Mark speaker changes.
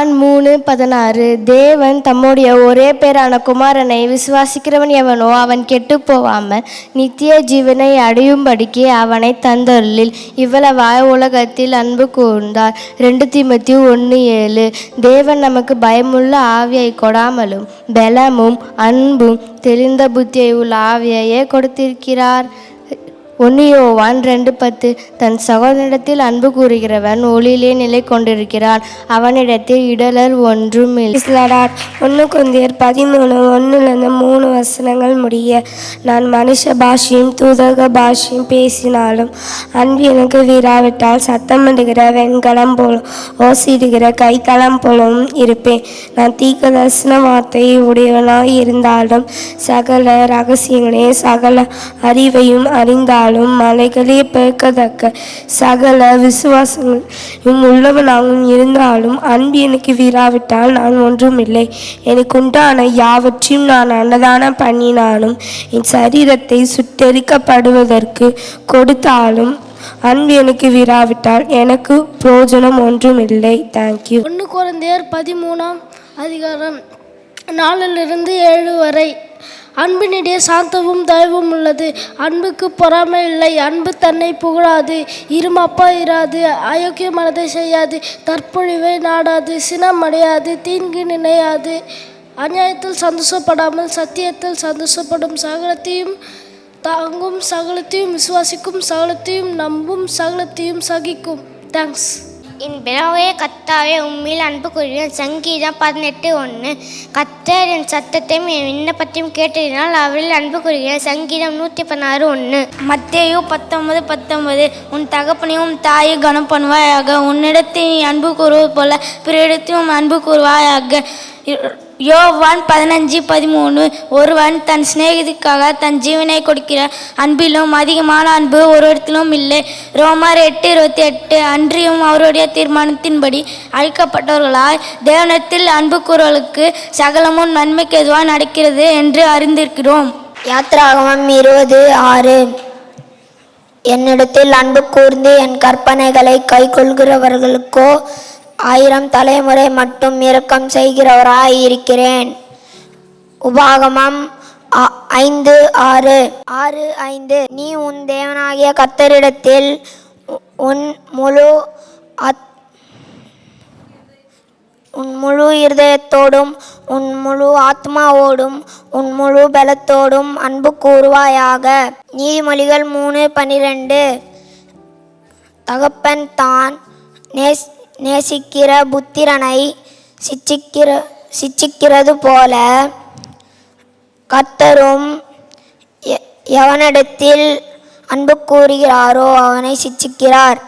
Speaker 1: 3:16 தேவன் தம்முடைய ஒரே பேரான குமாரனை விசுவாசிக்கிறவன் எவனோ அவன் கெட்டு போவாமல் நித்திய ஜீவனை அடையும்படிக்கு அவனை தந்தருளில் இவ்வளவாய் உலகத்தில் அன்பு கூர்ந்தார். 2 தீமோத்தேயு 1:7 தேவன் நமக்கு பயமுள்ள ஆவியை கொடாமலும் பலமும் அன்பும் தெளிந்த புத்தியை உள்ள ஆவியையே கொடுத்திருக்கிறார். 1 யோவான் 2:10 தன் சகோதரனிடத்தில் அன்பு கூறுகிறவன் ஒளியிலே நிலை கொண்டிருக்கிறான், அவனிடத்தில் இடலர் ஒன்றும் இல்லை.
Speaker 2: 1 கொரிந்தியர் 13:1-3 முடிய நான் மனுஷ பாஷையும் தூதக பாஷையும் பேசினாலும் அன்பு எனக்கு வீராவிட்டால் சத்தமிடுகிற வெண்கலம் போலும் ஓசிடுகிற கைத்தளம் போலும் இருப்பேன். நான் தீர்க்க தரிசன வார்த்தையை உடையவனாய் இருந்தாலும் சகல ரகசியங்களையும் சகல அறிவையும் அறிந்தாலும் மலைகளே பெயர்க்கத்தக்க சகல விசுவாசங்களும் உள்ளவனாகவும் இருந்தாலும் அன்பு எனக்கு வீராவிட்டால் நான் ஒன்றும் இல்லை. எனக்கு உண்டான யாவற்றையும் நான் அன்னதானம் பண்ணினாலும் என் சரீரத்தை சுட்டெரிக்கப்படுவதற்கு கொடுத்தாலும் அன்பு எனக்கு வீராவிட்டால் எனக்கு பிரயோஜனம் ஒன்றும் இல்லை. தேங்க்யூ.
Speaker 3: 1 கொரிந்தியர் 13:4-7 வரை அன்பினிடையே சாந்தமும் தயவும் உள்ளது. அன்புக்கு பொறாமை இல்லை. அன்பு தன்னை புகழாது, இருமாப்பா இராது, அயோக்கியமானதை செய்யாது, தற்பொழிவை நாடாது, சினம் அடையாது, தீங்கு நினையாது, அநியாயத்தில் சந்தோஷப்படாமல் சத்தியத்தில் சந்தோஷப்படும், சகலத்தையும் தாங்கும், சகலத்தையும் விசுவாசிக்கும், சகலத்தையும் நம்பும், சகலத்தையும் சகிக்கும். தேங்க்ஸ்.
Speaker 4: என் பிறவே கர்த்தாவே உம்மில் அன்பு கூறுகிறேன். சங்கீதம் 18:1 கர்த்தர் என் சத்தத்தையும் என் விண்ணப்பத்தையும் கேட்டதினால் அவரில் அன்பு கூறுகிறேன். சங்கீதம் 116:1
Speaker 5: மத்தேயு 19:19 உன் தகப்பனையும் உன் தாயை கனம் பண்ணுவாயாக, உன்னிடத்தை நீ அன்பு கூறுவது போல பிறரிடத்தையும் அன்பு கூறுவாயாக. யோவான் 15:13 ஒருவன் தன் சிநேகிதிக்காக தன் ஜீவனை கொடுக்கிற அன்பிலும் அதிகமான அன்பு ஒருவரிடத்திலும் இல்லை. ரோமர் 8:28 அன்றியும் அவருடைய தீர்மானத்தின்படி அழைக்கப்பட்டவர்களாய் தேவனிடத்தில் அன்பு கூறுவர்களுக்கு சகலமும் நன்மைக்கு எதுவாக நடக்கிறது என்று அறிந்திருக்கிறோம்.
Speaker 6: யாத்திராகமம் 20:6 என்னிடத்தில் அன்பு கூர்ந்து என் கற்பனைகளை கை கொள்கிறவர்களுக்கோ 1000 தலைமுறை மட்டும் இரக்கம் செய்கிறவராய் இருக்கிறேன். உபாகமம் 5:6 நீ உன் தேவனாகிய கர்த்தரிடத்தில் உன் முழு இருதயத்தோடும் உன் முழு ஆத்மாவோடும் உன் முழு பலத்தோடும் அன்பு கூறுவாயாக. நீதிமொழிகள் 3:12 தகப்பன் தான் நேசிக்கிற புத்திரனை சிட்சிக்கிறது போல கர்த்தரும் எவனிடத்தில் அன்பு கூறுகிறாரோ அவனை சிட்சிக்கிறார்.